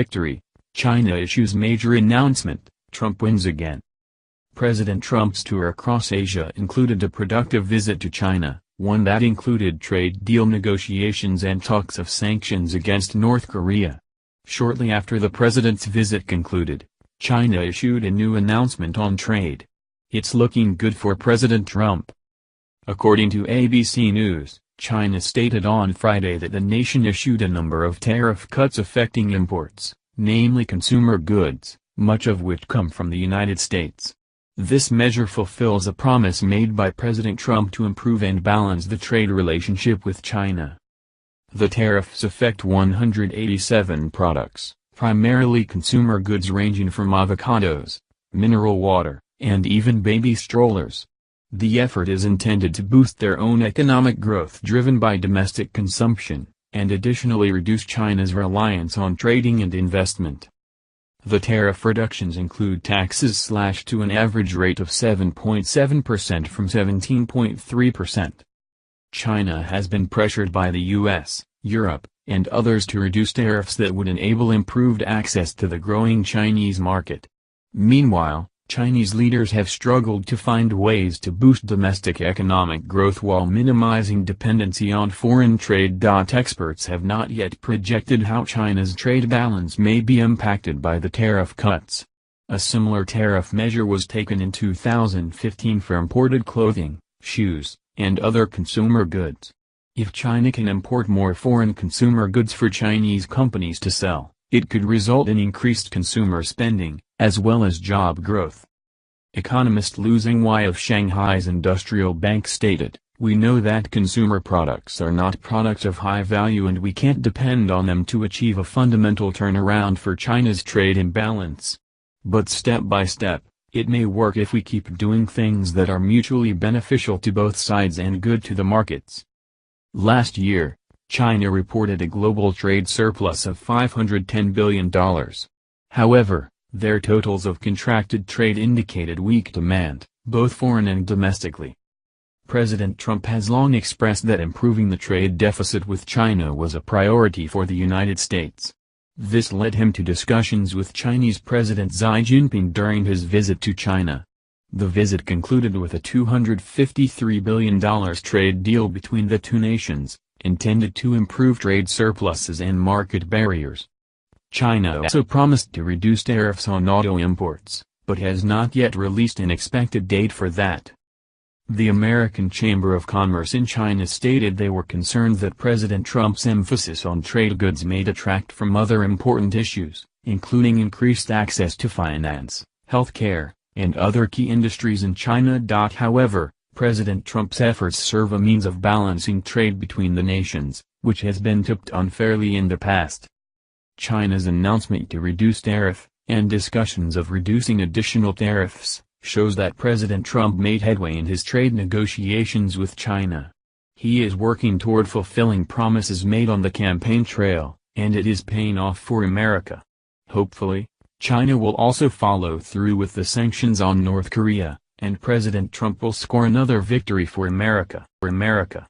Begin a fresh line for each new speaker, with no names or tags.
victory. China issues major announcement, Trump wins again. President Trump's tour across Asia included a productive visit to China, one that included trade deal negotiations and talks of sanctions against North Korea. Shortly after the president's visit concluded, China issued a new announcement on trade. It's looking good for President Trump. According to ABC News, China stated on Friday that the nation issued a number of tariff cuts affecting imports, namely consumer goods, much of which come from the United States. This measure fulfills a promise made by President Trump to improve and balance the trade relationship with China. The tariffs affect 187 products, primarily consumer goods ranging from avocados, mineral water, and even baby strollers. The effort is intended to boost their own economic growth driven by domestic consumption, and additionally reduce China's reliance on trading and investment. The tariff reductions include taxes slashed to an average rate of 7.7% from 17.3%. China has been pressured by the US, Europe, and others to reduce tariffs that would enable improved access to the growing Chinese market. Meanwhile, Chinese leaders have struggled to find ways to boost domestic economic growth while minimizing dependency on foreign trade. Experts have not yet projected how China's trade balance may be impacted by the tariff cuts. A similar tariff measure was taken in 2015 for imported clothing, shoes, and other consumer goods. If China can import more foreign consumer goods for Chinese companies to sell, it could result in increased consumer spending, as well as job growth. Economist Liu Zhenghai of Shanghai's Industrial Bank stated, "We know that consumer products are not products of high value and we can't depend on them to achieve a fundamental turnaround for China's trade imbalance. But step by step, it may work if we keep doing things that are mutually beneficial to both sides and good to the markets." Last year, China reported a global trade surplus of $510 billion. However, their totals of contracted trade indicated weak demand, both foreign and domestically. President Trump has long expressed that improving the trade deficit with China was a priority for the United States. This led him to discussions with Chinese President Xi Jinping during his visit to China. The visit concluded with a $253 billion trade deal between the two nations, intended to improve trade surpluses and market barriers. China also promised to reduce tariffs on auto imports, but has not yet released an expected date for that. The American Chamber of Commerce in China stated they were concerned that President Trump's emphasis on trade goods may detract from other important issues, including increased access to finance, healthcare, and other key industries in China. However, President Trump's efforts serve a means of balancing trade between the nations, which has been tipped unfairly in the past. China's announcement to reduce tariff, and discussions of reducing additional tariffs, shows that President Trump made headway in his trade negotiations with China. He is working toward fulfilling promises made on the campaign trail, and it is paying off for America. Hopefully, China will also follow through with the sanctions on North Korea, and President Trump will score another victory for America.